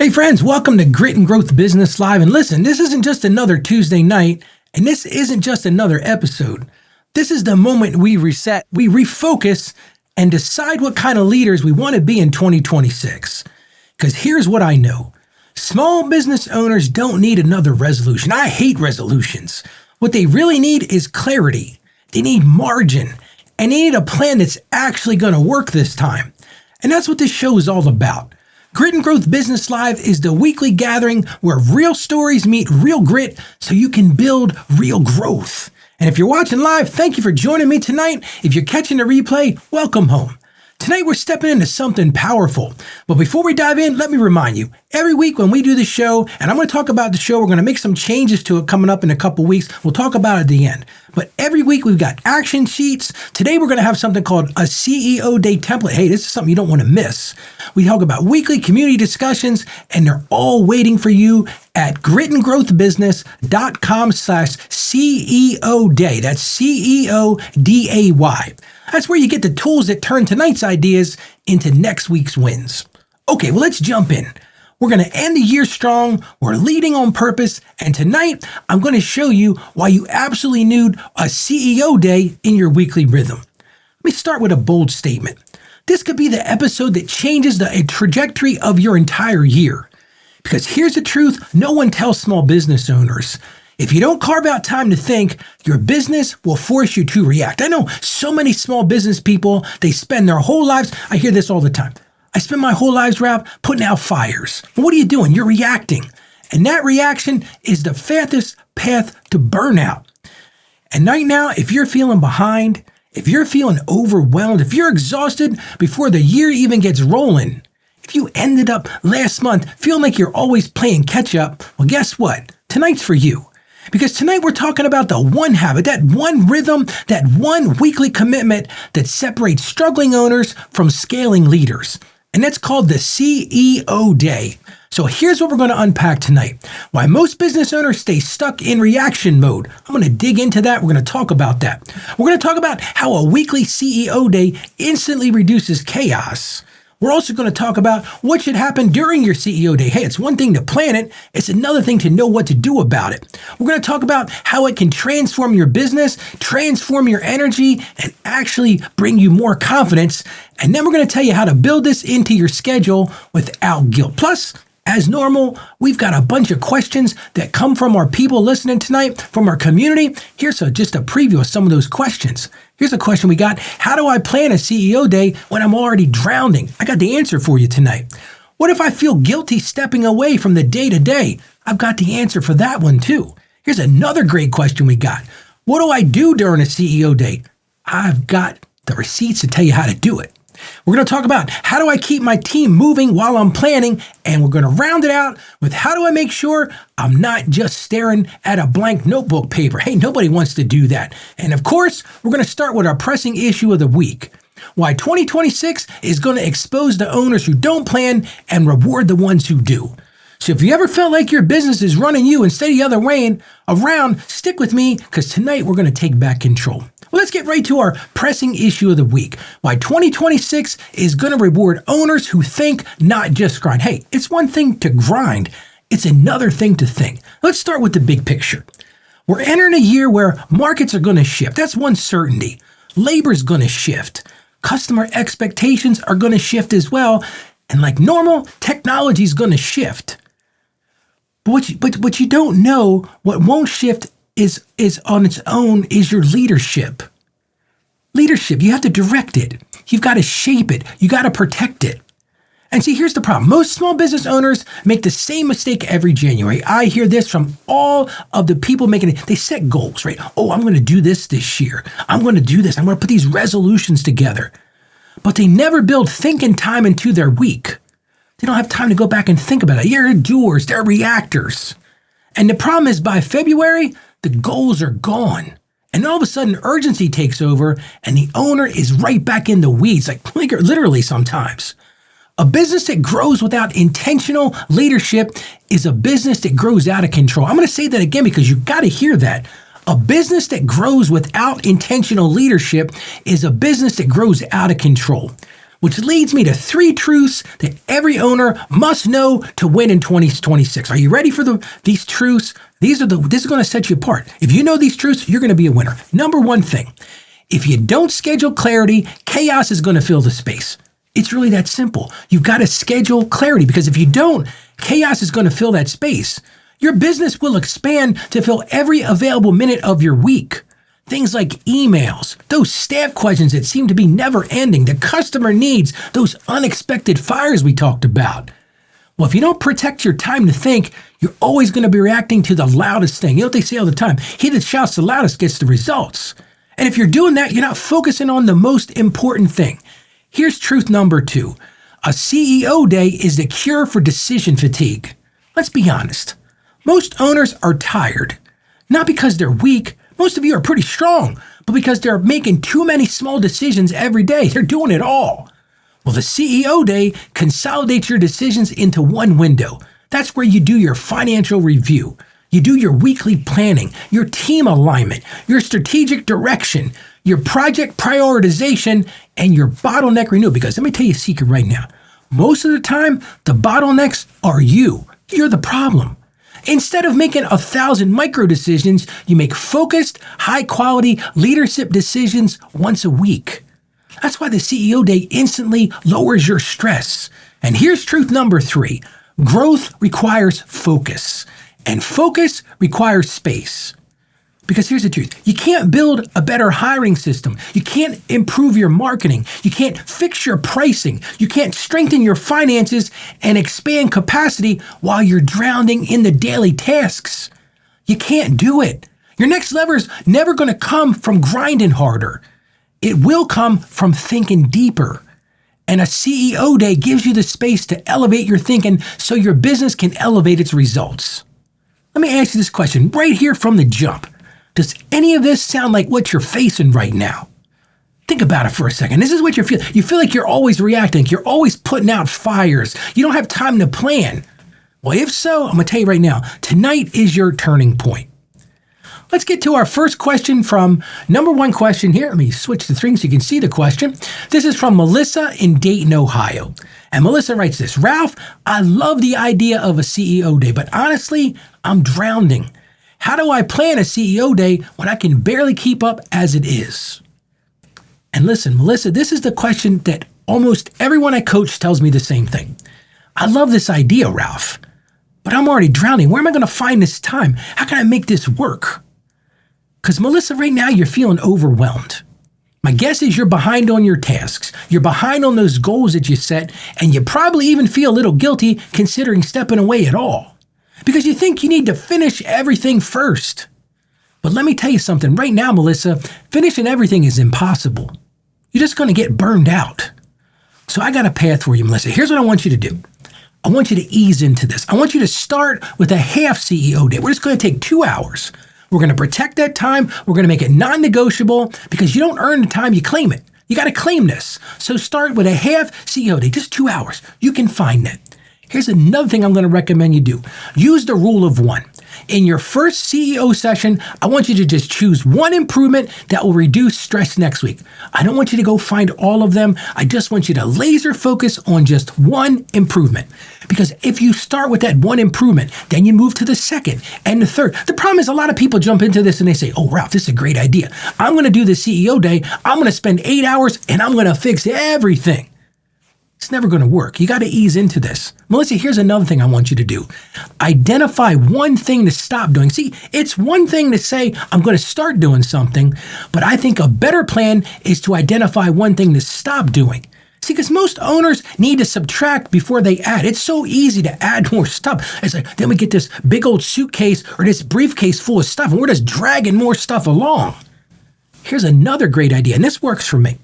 Hey friends, welcome to Grit and Growth Business Live. And listen, this isn't just another Tuesday night, and this isn't just another episode. This is the moment we reset, we refocus, and decide what kind of leaders we want to be in 2026. Because here's what I know. Small business owners don't need another resolution. I hate resolutions. What they really need is clarity. They need margin, and they need a plan that's actually going to work this time. And that's what this show is all about. Grit and Growth Business Live is the weekly gathering where real stories meet real grit so you can build real growth. And if you're watching live, thank you for joining me tonight. If you're catching the replay, welcome home. Tonight we're stepping into something powerful. But before we dive in, let me remind you, every week when we do the show, and I'm going to talk about the show, we're going to make some changes to it coming up in a couple weeks. We'll talk about it at the end. But every week we've got action sheets. Today we're going to have something called a CEO Day template. Hey, this is something you don't want to miss. We talk about weekly community discussions, and they're all waiting for you at gritandgrowthbusiness.com/CEO Day. That's CEODAY. That's where you get the tools that turn tonight's ideas into next week's wins. Okay, well, let's jump in. We're going to end the year strong. We're leading on purpose. And tonight, I'm going to show you why you absolutely need a CEO Day in your weekly rhythm. Let me start with a bold statement. This could be the episode that changes the trajectory of your entire year. Because here's the truth, no one tells small business owners. If you don't carve out time to think, your business will force you to react. I know so many small business people, they spend their whole lives, I hear this all the time. I spend my whole lives, Rob, putting out fires. Well, what are you doing? You're reacting. And that reaction is the fastest path to burnout. And right now, if you're feeling behind, if you're feeling overwhelmed, if you're exhausted before the year even gets rolling, if you ended up last month feeling like you're always playing catch up, well, guess what? Tonight's for you. Because tonight we're talking about the one habit, that one rhythm, that one weekly commitment that separates struggling owners from scaling leaders. And that's called the CEO Day. So here's what we're going to unpack tonight. Why most business owners stay stuck in reaction mode. I'm going to dig into that. We're going to talk about that. We're going to talk about how a weekly CEO Day instantly reduces chaos. We're also going to talk about what should happen during your CEO Day. Hey, it's one thing to plan it. It's another thing to know what to do about it. We're going to talk about how it can transform your business, transform your energy, and actually bring you more confidence. And then we're going to tell you how to build this into your schedule without guilt. Plus, as normal, we've got a bunch of questions that come from our people listening tonight, from our community. Here's just a preview of some of those questions. Here's a question we got. How do I plan a CEO Day when I'm already drowning? I got the answer for you tonight. What if I feel guilty stepping away from the day-to-day? I've got the answer for that one too. Here's another great question we got. What do I do during a CEO Day? I've got the receipts to tell you how to do it. We're going to talk about how do I keep my team moving while I'm planning, and we're going to round it out with how do I make sure I'm not just staring at a blank notebook paper. Hey, nobody wants to do that. And of course, we're going to start with our pressing issue of the week. Why 2026 is going to expose the owners who don't plan and reward the ones who do. So if you ever felt like your business is running you instead of the other way around, stick with me because tonight we're going to take back control. Well, let's get right to our pressing issue of the week. Why 2026 is going to reward owners who think, not just grind. Hey, it's one thing to grind. It's another thing to think. Let's start with the big picture. We're entering a year where markets are going to shift. That's one certainty. Labor's going to shift. Customer expectations are going to shift as well. And like normal, technology is going to shift. But what you don't know, what won't shift is on its own is your leadership. Leadership, you have to direct it. You've got to shape it. You got to protect it. And see, here's the problem. Most small business owners make the same mistake every January. I hear this from all of the people making it. They set goals, right? Oh, I'm going to do this year. I'm going to do this. I'm going to put these resolutions together. But they never build thinking time into their week. They don't have time to go back and think about it. They're doers. They're reactors. And the problem is by February, the goals are gone. And all of a sudden, urgency takes over, and the owner is right back in the weeds, like literally sometimes. A business that grows without intentional leadership is a business that grows out of control. I'm going to say that again because you've got to hear that. A business that grows without intentional leadership is a business that grows out of control. which leads me to 3 truths that every owner must know to win in 2026. Are you ready for these truths? This is going to set you apart. If you know these truths, you're going to be a winner. Number 1 thing, if you don't schedule clarity, chaos is going to fill the space. It's really that simple. You've got to schedule clarity, because if you don't, chaos is going to fill that space. Your business will expand to fill every available minute of your week. Things like emails, those staff questions that seem to be never ending, the customer needs, those unexpected fires we talked about. Well, if you don't protect your time to think, you're always going to be reacting to the loudest thing. You know what they say all the time? He that shouts the loudest gets the results. And if you're doing that, you're not focusing on the most important thing. Here's truth number 2. A CEO day is the cure for decision fatigue. Let's be honest. Most owners are tired, not because they're weak. Most of you are pretty strong, but because they're making too many small decisions every day. They're doing it all. Well, the CEO day consolidates your decisions into one window. That's where you do your financial review. You do your weekly planning, your team alignment, your strategic direction, your project prioritization, and your bottleneck renewal. Because let me tell you a secret right now. Most of the time, the bottlenecks are you. You're the problem. Instead of making 1,000 micro decisions, you make focused, high-quality leadership decisions once a week. That's why the CEO day instantly lowers your stress. And here's truth number 3. Growth requires focus, and focus requires space. Because here's the truth. You can't build a better hiring system. You can't improve your marketing. You can't fix your pricing. You can't strengthen your finances and expand capacity while you're drowning in the daily tasks. You can't do it. Your next level is never going to come from grinding harder. It will come from thinking deeper. And a CEO day gives you the space to elevate your thinking so your business can elevate its results. Let me ask you this question right here from the jump. Does any of this sound like what you're facing right now? Think about it for a second. This is what you feel. You feel like you're always reacting. You're always putting out fires. You don't have time to plan. Well, if so, I'm going to tell you right now, tonight is your turning point. Let's get to our first question from number 1 question here. Let me switch the screen so you can see the question. This is from Melissa in Dayton, Ohio. And Melissa writes this, Ralph, I love the idea of a CEO day, but honestly, I'm drowning. How do I plan a CEO day when I can barely keep up as it is? And listen, Melissa, this is the question that almost everyone I coach tells me the same thing. I love this idea, Ralph, but I'm already drowning. Where am I going to find this time? How can I make this work? Because Melissa, right now you're feeling overwhelmed. My guess is you're behind on your tasks. You're behind on those goals that you set, and you probably even feel a little guilty considering stepping away at all. Because you think you need to finish everything first. But let me tell you something. Right now, Melissa, finishing everything is impossible. You're just going to get burned out. So I got a path for you, Melissa. Here's what I want you to do. I want you to ease into this. I want you to start with a half CEO day. We're just going to take 2 hours. We're going to protect that time. We're going to make it non-negotiable because you don't earn the time, you claim it. You got to claim this. So start with a half CEO day, just 2 hours. You can find that. Here's another thing I'm going to recommend you do. Use the rule of 1. In your first CEO session, I want you to just choose one improvement that will reduce stress next week. I don't want you to go find all of them. I just want you to laser focus on just one improvement. Because if you start with that one improvement, then you move to the second and the third. The problem is a lot of people jump into this and they say, oh, Ralph, this is a great idea. I'm going to do the CEO day. I'm going to spend 8 hours and I'm going to fix everything. It's never going to work. You got to ease into this. Melissa, here's another thing I want you to do. Identify one thing to stop doing. See, it's one thing to say, I'm going to start doing something, but I think a better plan is to identify one thing to stop doing. See, because most owners need to subtract before they add. It's so easy to add more stuff. It's like, then we get this big old suitcase or this briefcase full of stuff, and we're just dragging more stuff along. Here's another great idea, and this works for me.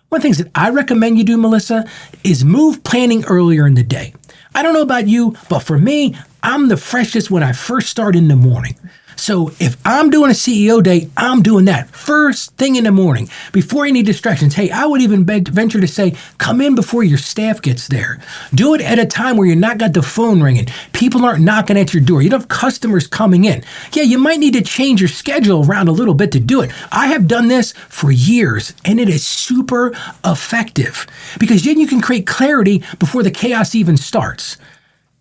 One of the things that I recommend you do, Melissa, is move planning earlier in the day. I don't know about you, but for me, I'm the freshest when I first start in the morning. So if I'm doing a CEO day, I'm doing that first thing in the morning before any distractions. Hey, I would even venture to say, come in before your staff gets there. Do it at a time where you're not got the phone ringing. People aren't knocking at your door. You don't have customers coming in. Yeah, you might need to change your schedule around a little bit to do it. I have done this for years, and it is super effective because then you can create clarity before the chaos even starts.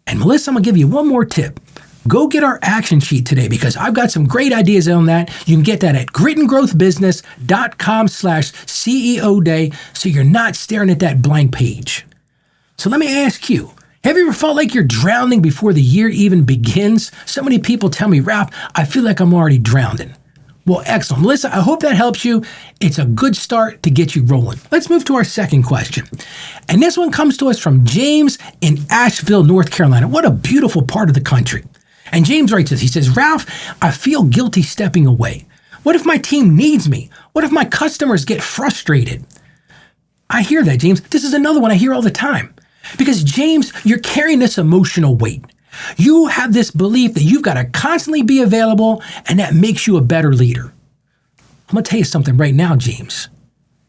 And Melissa, I'm going to give you one more tip. Go get our action sheet today because I've got some great ideas on that. You can get that at gritandgrowthbusiness.com/CEO day so you're not staring at that blank page. So let me ask you, have you ever felt like you're drowning before the year even begins? So many people tell me, Ralph, I feel like I'm already drowning. Well, excellent. Melissa, I hope that helps you. It's a good start to get you rolling. Let's move to our second question. And this one comes to us from James in Asheville, North Carolina. What a beautiful part of the country. And James writes this. He says, Ralph, I feel guilty stepping away. What if my team needs me? What if my customers get frustrated? I hear that, James. This is another one I hear all the time. Because, James, you're carrying this emotional weight. You have this belief that you've got to constantly be available, and that makes you a better leader. I'm going to tell you something right now, James.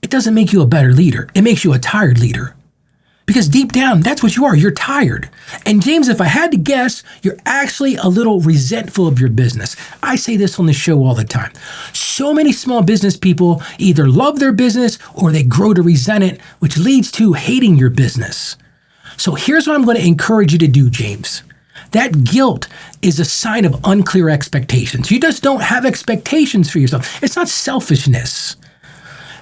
It doesn't make you a better leader. It makes you a tired leader. Because deep down, that's what you are. You're tired. And James, if I had to guess, you're actually a little resentful of your business. I say this on the show all the time. So many small business people either love their business or they grow to resent it, which leads to hating your business. So here's what I'm going to encourage you to do, James. That guilt is a sign of unclear expectations. You just don't have expectations for yourself. It's not selfishness.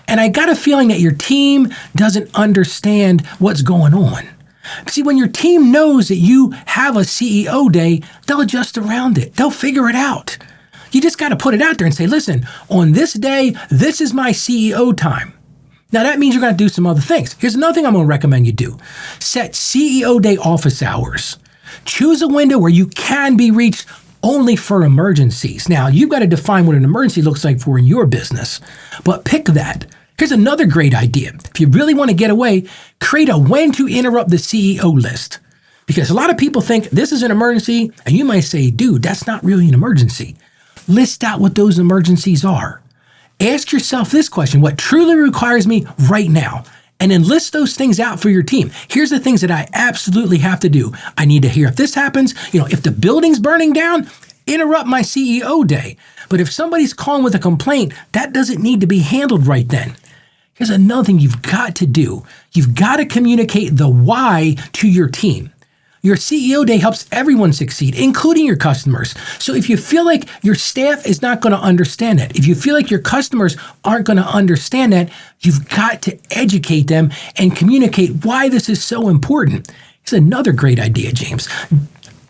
And I got a feeling that your team doesn't understand what's going on. See, when your team knows that you have a CEO day, they'll adjust around it. They'll figure it out. You just got to put it out there and say, listen, on this day, this is my CEO time. Now, that means you're going to do some other things. Here's another thing I'm going to recommend you do. Set CEO day office hours. Choose a window where you can be reached only for emergencies. Now, you've got to define what an emergency looks like for in your business, but pick that. Here's another great idea. If you really want to get away, create a when to interrupt the CEO list. Because a lot of people think this is an emergency, and you might say, dude, that's not really an emergency. List out what those emergencies are. Ask yourself this question, what truly requires me right now? And then list those things out for your team. Here's the things that I absolutely have to do. I need to hear if this happens, if the building's burning down, interrupt my CEO day. But if somebody's calling with a complaint, that doesn't need to be handled right then. Here's another thing you've got to do. You've got to communicate the why to your team. Your CEO day helps everyone succeed, including your customers. So if you feel like your staff is not going to understand it, if you feel like your customers aren't going to understand that, you've got to educate them and communicate why this is so important. It's another great idea, James.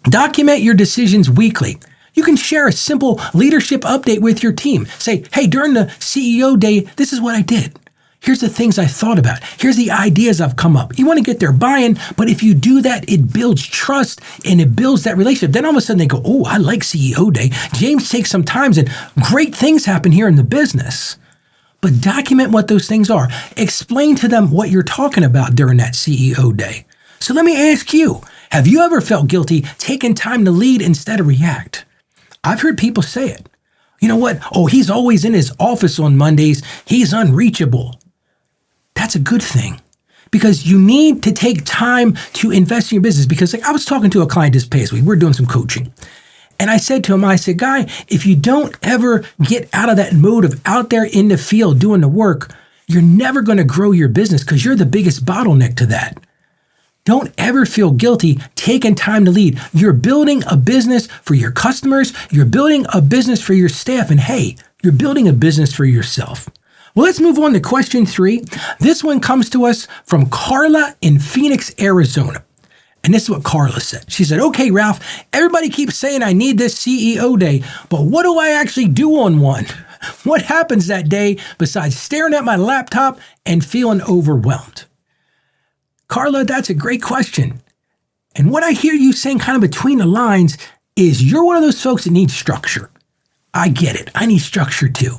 Document your decisions weekly. You can share a simple leadership update with your team. Say, hey, during the CEO day, this is what I did. Here's the things I thought about. Here's the ideas I've come up. You want to get their buy-in, but if you do that, it builds trust and it builds that relationship. Then all of a sudden they go, oh, I like CEO day. James takes some time and great things happen here in the business. But document what those things are. Explain to them what you're talking about during that CEO day. So let me ask you, have you ever felt guilty taking time to lead instead of react? I've heard people say it. You know what? Oh, he's always in his office on Mondays. He's unreachable. That's a good thing because you need to take time to invest in your business. Because I was talking to a client this past week. We're doing some coaching. And I said to him, Guy, if you don't ever get out of that mode of out there in the field doing the work, you're never going to grow your business because you're the biggest bottleneck to that. Don't ever feel guilty taking time to lead. You're building a business for your customers. You're building a business for your staff. And hey, you're building a business for yourself. Well, let's move on to question 3. This one comes to us from Carla in Phoenix, Arizona. And this is what Carla said. She said, okay, Ralph, everybody keeps saying I need this CEO day, but what do I actually do on one? What happens that day besides staring at my laptop and feeling overwhelmed? Carla, that's a great question. And what I hear you saying kind of between the lines is you're one of those folks that needs structure. I get it. I need structure too.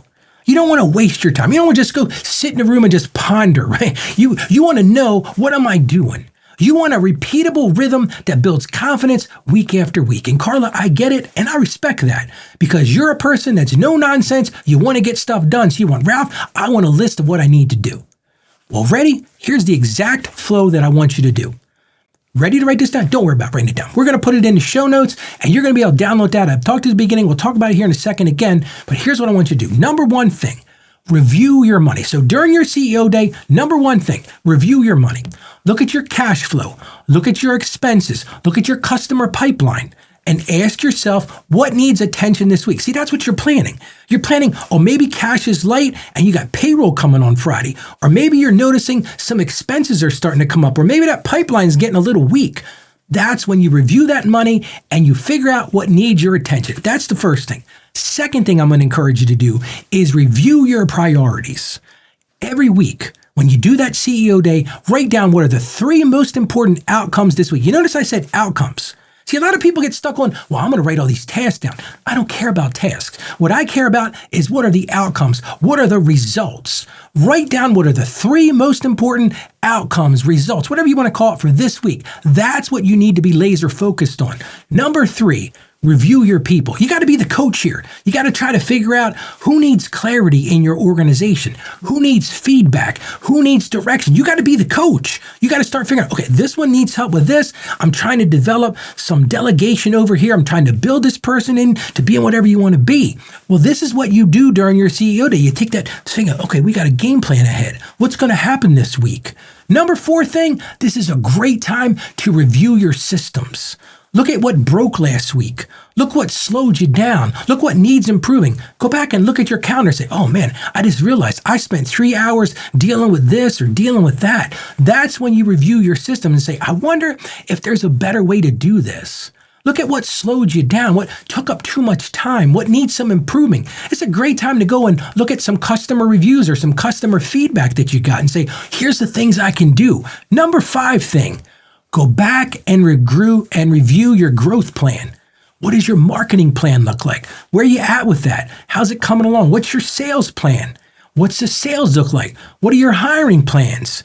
You don't want to waste your time. You don't want to just go sit in a room and just ponder, right? You want to know, what am I doing? You want a repeatable rhythm that builds confidence week after week. And Carla, I get it, and I respect that because you're a person that's no nonsense. You want to get stuff done. So you want, Ralph, I want a list of what I need to do. Well, ready? Here's the exact flow that I want you to do. Ready to write this down? Don't worry about writing it down. We're going to put it in the show notes, and you're going to be able to download that. I've talked at the beginning. We'll talk about it here in a second again, but here's what I want you to do. Number one thing, review your money. So during your CEO day, number one thing, review your money. Look at your cash flow. Look at your expenses. Look at your customer pipeline and ask yourself what needs attention this week. See, that's what you're planning. You're planning, oh, maybe cash is light and you got payroll coming on Friday. Or maybe you're noticing some expenses are starting to come up. Or maybe that pipeline is getting a little weak. That's when you review that money and you figure out what needs your attention. That's the first thing. Second thing I'm going to encourage you to do is review your priorities. Every week, when you do that CEO day, write down what are the 3 most important outcomes this week. You notice I said outcomes. See, a lot of people get stuck on, well, I'm going to write all these tasks down. I don't care about tasks. What I care about is what are the outcomes? What are the results? Write down what are the 3 most important outcomes, results, whatever you want to call it for this week. That's what you need to be laser focused on. Number 3, review your people. You got to be the coach here. You got to try to figure out who needs clarity in your organization, who needs feedback, who needs direction. You got to be the coach. You got to start figuring out, okay, this one needs help with this. I'm trying to develop some delegation over here. I'm trying to build this person in to be whatever you want to be. Well, this is what you do during your CEO day. You take that thing, okay, we got a game plan ahead. What's going to happen this week? Number 4 thing, this is a great time to review your systems. Look at what broke last week. Look what slowed you down. Look what needs improving. Go back and look at your calendar and say, oh man, I just realized I spent 3 hours dealing with this or dealing with that. That's when you review your system and say, I wonder if there's a better way to do this. Look at what slowed you down, what took up too much time, what needs some improving. It's a great time to go and look at some customer reviews or some customer feedback that you got and say, here's the things I can do. Number 5 thing, go back and review your growth plan. What does your marketing plan look like? Where are you at with that? How's it coming along? What's your sales plan? What's the sales look like? What are your hiring plans?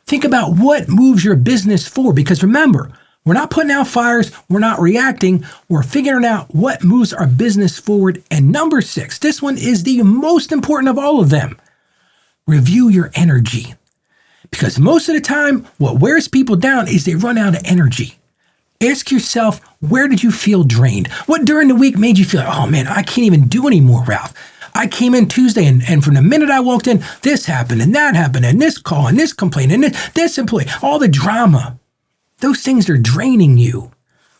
Think about what moves your business forward, because remember, we're not putting out fires. We're not reacting. We're figuring out what moves our business forward. And number 6, this one is the most important of all of them. Review your energy. Because most of the time, what wears people down is they run out of energy. Ask yourself, where did you feel drained? What during the week made you feel, oh man, I can't even do anymore, Ralph? I came in Tuesday and from the minute I walked in, this happened and that happened and this call and this complaint and this employee, all the drama. Those things are draining you.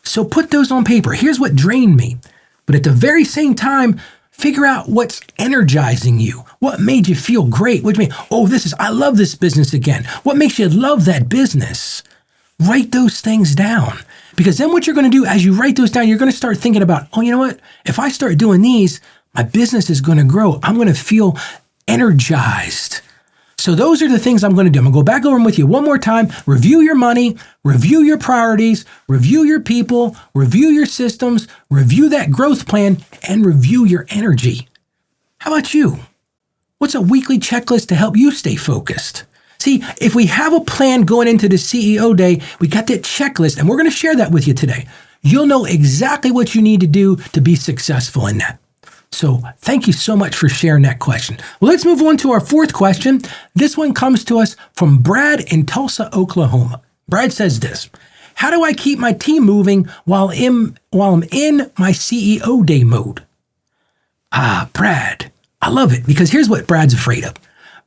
So put those on paper. Here's what drained me. But at the very same time, figure out what's energizing you. What made you feel great? Which means, I love this business again. What makes you love that business? Write those things down. Because then what you're going to do as you write those down, you're going to start thinking about, oh, you know what? If I start doing these, my business is going to grow. I'm going to feel energized. So those are the things I'm going to do. I'm going to go back over them with you one more time. Review your money, review your priorities, review your people, review your systems, review that growth plan, and review your energy. How about you? What's a weekly checklist to help you stay focused? See, if we have a plan going into the CEO day, we got that checklist, and we're going to share that with you today. You'll know exactly what you need to do to be successful in that. So thank you so much for sharing that question. Well, let's move on to our 4th question. This one comes to us from Brad in Tulsa, Oklahoma. Brad says this: how do I keep my team moving while I'm in my CEO day mode? Brad, I love it, because here's what Brad's afraid of.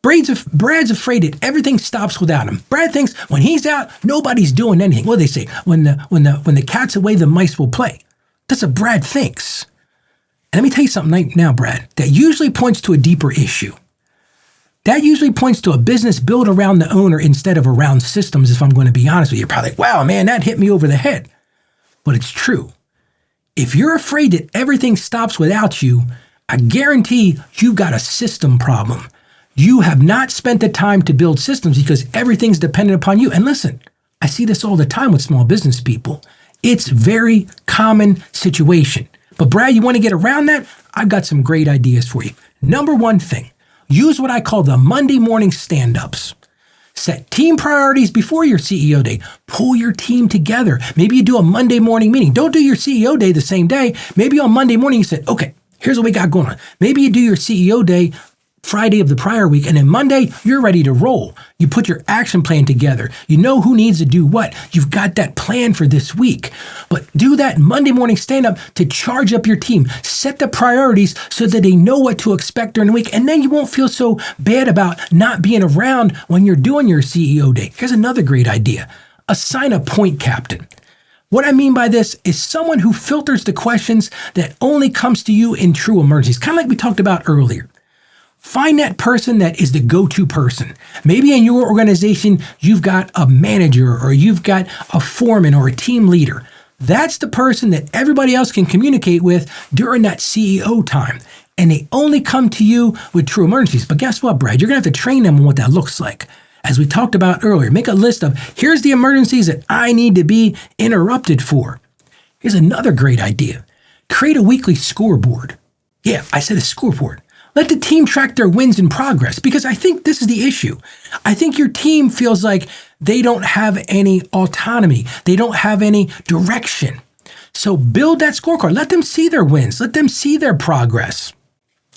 Brad's afraid that everything stops without him. Brad thinks when he's out, nobody's doing anything. What do they say? When the cat's away, the mice will play. That's what Brad thinks. And let me tell you something right now, Brad, that usually points to a deeper issue. That usually points to a business built around the owner instead of around systems, if I'm going to be honest with you. You're probably like, wow, man, that hit me over the head. But it's true. If you're afraid that everything stops without you, I guarantee you've got a system problem. You have not spent the time to build systems because everything's dependent upon you. And listen, I see this all the time with small business people. It's a very common situation. But Brad, you want to get around that? I've got some great ideas for you. Number 1 thing, use what I call the Monday morning stand-ups. Set team priorities before your CEO day. Pull your team together. Maybe you do a Monday morning meeting. Don't do your CEO day the same day. Maybe on Monday morning you said, okay, here's what we got going on. Maybe you do your CEO day Friday of the prior week, and then Monday, you're ready to roll. You put your action plan together. You know who needs to do what. You've got that plan for this week. But do that Monday morning stand-up to charge up your team. Set the priorities so that they know what to expect during the week, and then you won't feel so bad about not being around when you're doing your CEO day. Here's another great idea. Assign a point captain. What I mean by this is someone who filters the questions that only comes to you in true emergencies, kind of like we talked about earlier. Find that person that is the go-to person. Maybe in your organization, you've got a manager or you've got a foreman or a team leader. That's the person that everybody else can communicate with during that CEO time. And they only come to you with true emergencies. But guess what, Brad? You're going to have to train them on what that looks like. As we talked about earlier, make a list of here's the emergencies that I need to be interrupted for. Here's another great idea. Create a weekly scoreboard. Yeah, I said a scoreboard. Let the team track their wins and progress, because I think this is the issue. I think your team feels like they don't have any autonomy. They don't have any direction. So build that scorecard. Let them see their wins. Let them see their progress.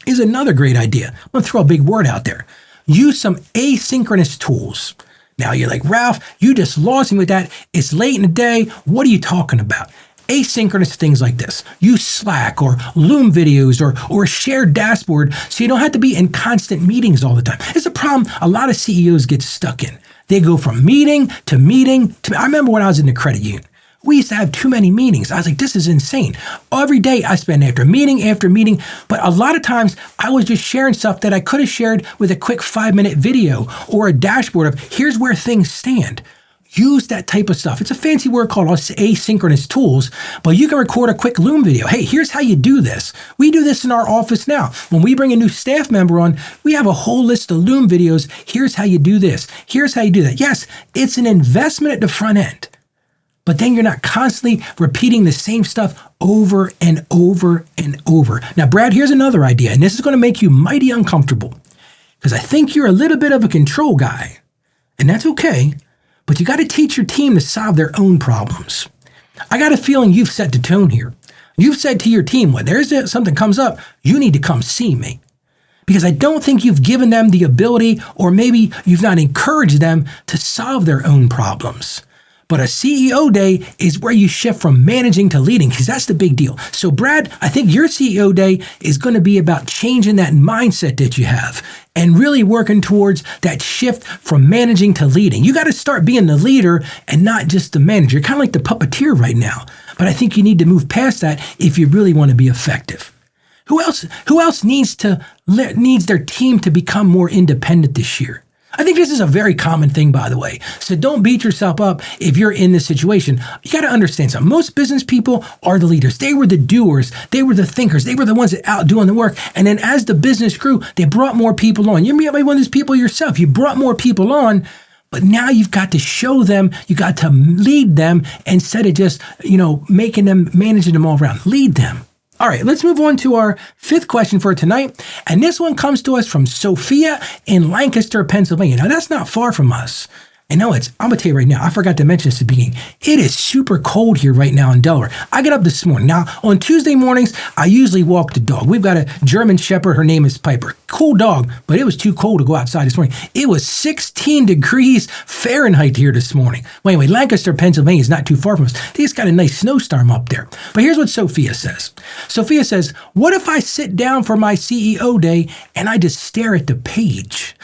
Here's another great idea. I'm going to throw a big word out there. Use some asynchronous tools. Now you're like, Ralph, you just lost me with that. It's late in the day. What are you talking about? Asynchronous things like this. Use Slack or Loom videos or a shared dashboard so you don't have to be in constant meetings all the time. It's a problem a lot of CEOs get stuck in. They go from meeting to meeting to, I remember when I was in the credit union, we used to have too many meetings. I was like, this is insane. Every day I spent after meeting, but a lot of times I was just sharing stuff that I could have shared with a quick 5-minute video or a dashboard of here's where things stand. Use that type of stuff. It's a fancy word called asynchronous tools, but you can record a quick Loom video. Hey, here's how you do this. We do this in our office now. When we bring a new staff member on, we have a whole list of Loom videos. Here's how you do this. Here's how you do that. Yes, it's an investment at the front end, but then you're not constantly repeating the same stuff over and over and over. Now, Brad, here's another idea, and this is going to make you mighty uncomfortable because I think you're a little bit of a control guy, and that's okay. But you got to teach your team to solve their own problems. I got a feeling you've set the tone here. You've said to your team, when something comes up, you need to come see me. Because I don't think you've given them the ability, or maybe you've not encouraged them to solve their own problems. But a CEO day is where you shift from managing to leading, because that's the big deal. So Brad, I think your CEO day is going to be about changing that mindset that you have and really working towards that shift from managing to leading. You got to start being the leader and not just the manager. You're kind of like the puppeteer right now. But I think you need to move past that if you really want to be effective. Who else needs their team to become more independent this year? I think this is a very common thing, by the way. So don't beat yourself up if you're in this situation. You got to understand something. Most business people are the leaders. They were the doers. They were the thinkers. They were the ones that out doing the work. And then as the business grew, they brought more people on. You may be one of those people yourself. You brought more people on, but now you've got to show them, you got to lead them instead of just, managing them all around. Lead them. All right, let's move on to our fifth question for tonight. And this one comes to us from Sophia in Lancaster, Pennsylvania. Now, that's not far from us. And no, I'm going to tell you right now, I forgot to mention this at the beginning. It is super cold here right now in Delaware. I got up this morning. Now, on Tuesday mornings, I usually walk the dog. We've got a German Shepherd. Her name is Piper. Cool dog, but it was too cold to go outside this morning. It was 16 degrees Fahrenheit here this morning. Well, anyway, Lancaster, Pennsylvania is not too far from us. They just got a nice snowstorm up there. But here's what Sophia says. Sophia says, what if I sit down for my CEO day and I just stare at the page?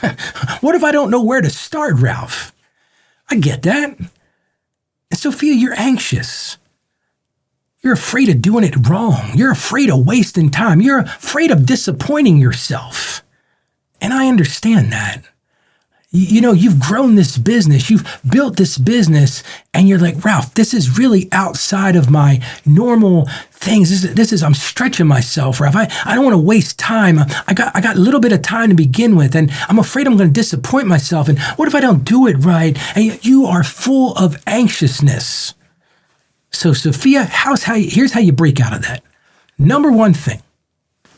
What if I don't know where to start, Ralph? I get that. And Sophia, you're anxious. You're afraid of doing it wrong. You're afraid of wasting time. You're afraid of disappointing yourself. And I understand that. You've grown this business. You've built this business. And you're like, Ralph, this is really outside of my normal things. I'm stretching myself, Ralph. I don't want to waste time. I got a little bit of time to begin with. And I'm afraid I'm going to disappoint myself. And what if I don't do it right? And you are full of anxiousness. So Sophia, here's how you break out of that. Number one thing,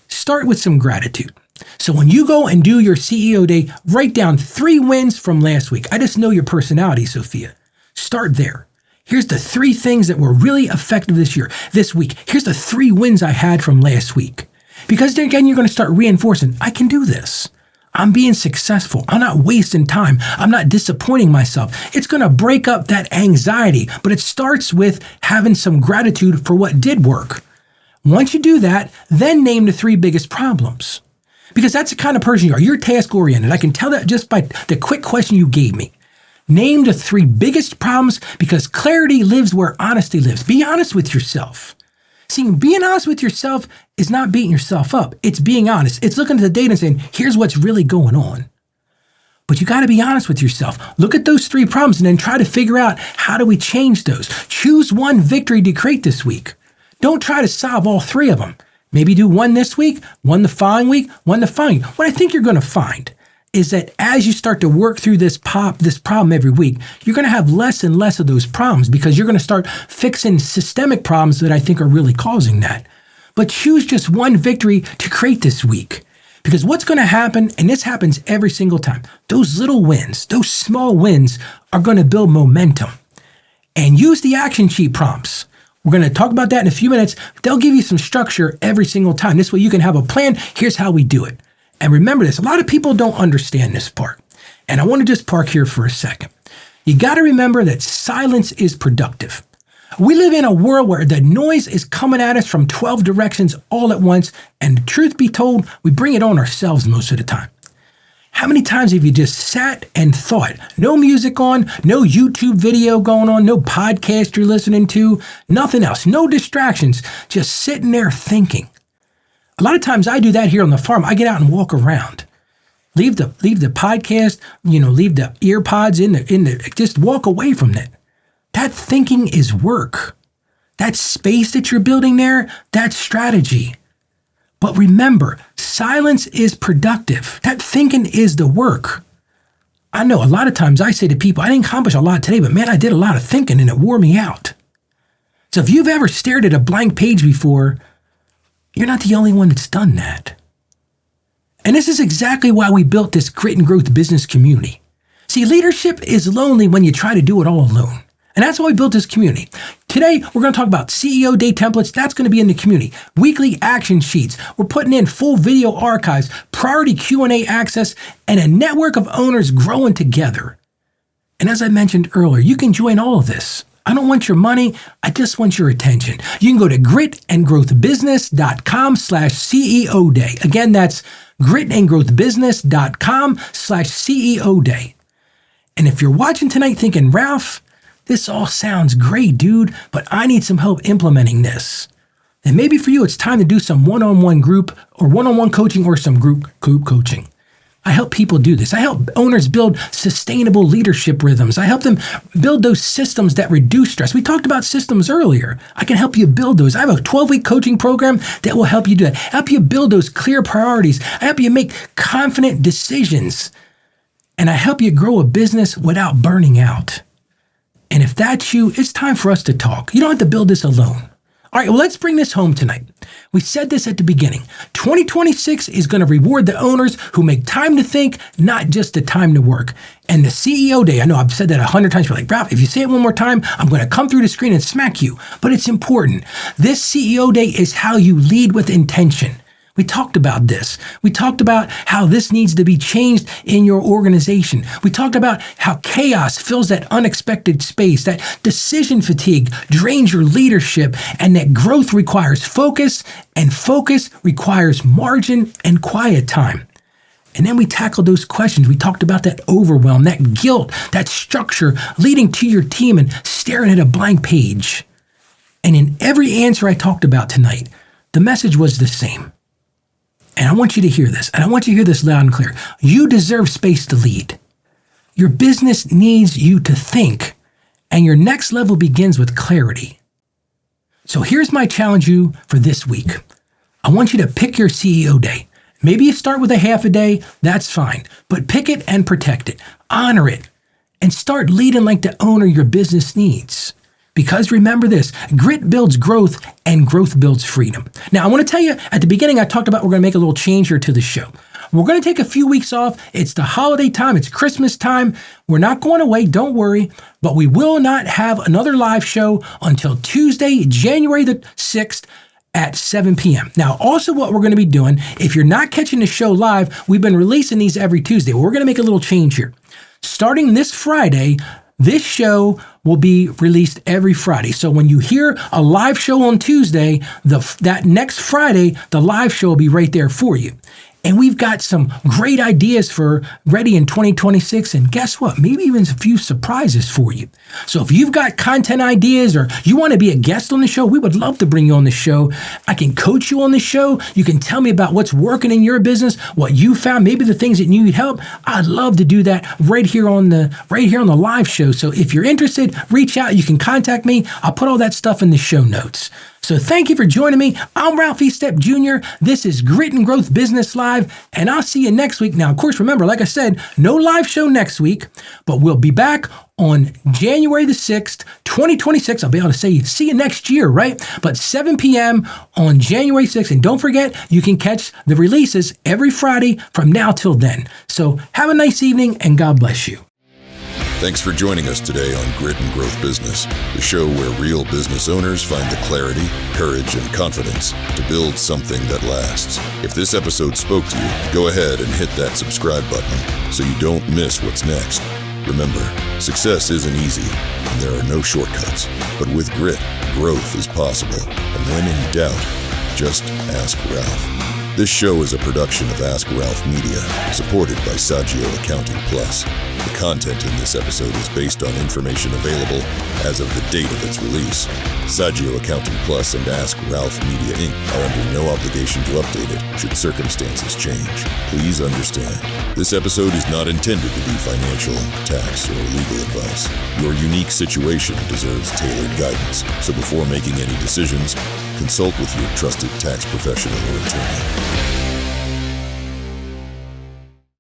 start with some gratitude. So when you go and do your CEO day, write down 3 wins from last week. I just know your personality, Sophia. Start there. Here's the 3 things that were really effective this week. Here's the 3 wins I had from last week. Because then again, you're going to start reinforcing, I can do this. I'm being successful. I'm not wasting time. I'm not disappointing myself. It's going to break up that anxiety, but it starts with having some gratitude for what did work. Once you do that, then name the 3 biggest problems. Because that's the kind of person you are. You're task-oriented. I can tell that just by the quick question you gave me. Name the 3 biggest problems because clarity lives where honesty lives. Be honest with yourself. See, being honest with yourself is not beating yourself up. It's being honest. It's looking at the data and saying, here's what's really going on. But you got to be honest with yourself. Look at those 3 problems and then try to figure out how do we change those. Choose one victory to create this week. Don't try to solve all 3 of them. Maybe do 1 this week, 1 the following week, 1 the following. What I think you're going to find is that as you start to work through this problem every week, you're going to have less and less of those problems because you're going to start fixing systemic problems that I think are really causing that. But choose just 1 victory to create this week. Because what's going to happen, and this happens every single time, those little wins, those small wins are going to build momentum. And use the action sheet prompts. We're going to talk about that in a few minutes. They'll give you some structure every single time. This way you can have a plan. Here's how we do it. And remember this, a lot of people don't understand this part. And I want to just park here for a second. You got to remember that silence is productive. We live in a world where the noise is coming at us from 12 directions all at once. And truth be told, we bring it on ourselves most of the time. How many times have you just sat and thought, no music on, no YouTube video going on, no podcast you're listening to, nothing else, no distractions, just sitting there thinking. A lot of times I do that here on the farm. I get out and walk around. Leave the podcast, leave the ear pods just walk away from it. That thinking is work. That space that you're building there, that's strategy. But remember, silence is productive. That thinking is the work. I know a lot of times I say to people, I didn't accomplish a lot today, but man, I did a lot of thinking and it wore me out. So if you've ever stared at a blank page before, you're not the only one that's done that. And this is exactly why we built this Grit and Growth business community. See, leadership is lonely when you try to do it all alone. And that's why we built this community. Today, we're going to talk about CEO day templates. That's going to be in the community. Weekly action sheets. We're putting in full video archives, priority Q&A access, and a network of owners growing together. And as I mentioned earlier, you can join all of this. I don't want your money. I just want your attention. You can go to gritandgrowthbusiness.com/CEO day. Again, that's gritandgrowthbusiness.com/CEO day. And if you're watching tonight thinking, Ralph, this all sounds great, dude, but I need some help implementing this. And maybe for you, it's time to do some one-on-one group or one-on-one coaching or some group coaching. I help people do this. I help owners build sustainable leadership rhythms. I help them build those systems that reduce stress. We talked about systems earlier. I can help you build those. I have a 12-week coaching program that will help you do that. Help you build those clear priorities. I help you make confident decisions. And I help you grow a business without burning out. And if that's you, it's time for us to talk. You don't have to build this alone. All right, well, let's bring this home tonight. We said this at the beginning. 2026 is going to reward the owners who make time to think, not just the time to work. And the CEO day, I know I've said that 100 times. You're like, Ralph, if you say it one more time, I'm going to come through the screen and smack you. But it's important. This CEO day is how you lead with intention. We talked about this. We talked about how this needs to be changed in your organization. We talked about how chaos fills that unexpected space, that decision fatigue drains your leadership, and that growth requires focus, and focus requires margin and quiet time. And then we tackled those questions. We talked about that overwhelm, that guilt, that structure leading to your team and staring at a blank page. And in every answer I talked about tonight, the message was the same. And I want you to hear this, and I want you to hear this loud and clear. You deserve space to lead. Your business needs you to think, and your next level begins with clarity. So here's my challenge you for this week. I want you to pick your CEO day. Maybe you start with a half a day, that's fine, but pick it and protect it, honor it, and start leading like the owner your business needs. Because remember this, grit builds growth and growth builds freedom. Now, I want to tell you, at the beginning, I talked about we're going to make a little change here to the show. We're going to take a few weeks off. It's the holiday time. It's Christmas time. We're not going away. Don't worry. But we will not have another live show until Tuesday, January the 6th at 7 p.m. Now, also what we're going to be doing, if you're not catching the show live, we've been releasing these every Tuesday. Well, we're going to make a little change here. Starting this Friday, this show will be released every Friday. So when you hear a live show on Tuesday, that next Friday, the live show will be right there for you. And we've got some great ideas for ready in 2026. And guess what? Maybe even a few surprises for you. So if you've got content ideas or you want to be a guest on the show, we would love to bring you on the show. I can coach you on the show. You can tell me about what's working in your business, what you found, maybe the things that you need help. I'd love to do that right here on the live show. So if you're interested, reach out. You can contact me. I'll put all that stuff in the show notes. So thank you for joining me. I'm Ralph E. Stepp Jr. This is Grit and Growth Business Live, and I'll see you next week. Now, of course, remember, like I said, no live show next week, but we'll be back on January the 6th, 2026. I'll be able to say see you next year, right? But 7 p.m. on January 6th. And don't forget, you can catch the releases every Friday from now till then. So have a nice evening, and God bless you. Thanks for joining us today on Grit and Growth Business, the show where real business owners find the clarity, courage, and confidence to build something that lasts. If this episode spoke to you, go ahead and hit that subscribe button so you don't miss what's next. Remember, success isn't easy, and there are no shortcuts. But with grit, growth is possible. And when in doubt, just ask Ralph. This show is a production of Ask Ralph Media, supported by Saggio Accounting Plus. The content in this episode is based on information available as of the date of its release. Saggio Accounting Plus and Ask Ralph Media Inc. are under no obligation to update it should circumstances change. Please understand, this episode is not intended to be financial, tax, or legal advice. Your unique situation deserves tailored guidance, so before making any decisions, consult with your trusted tax professional or attorney.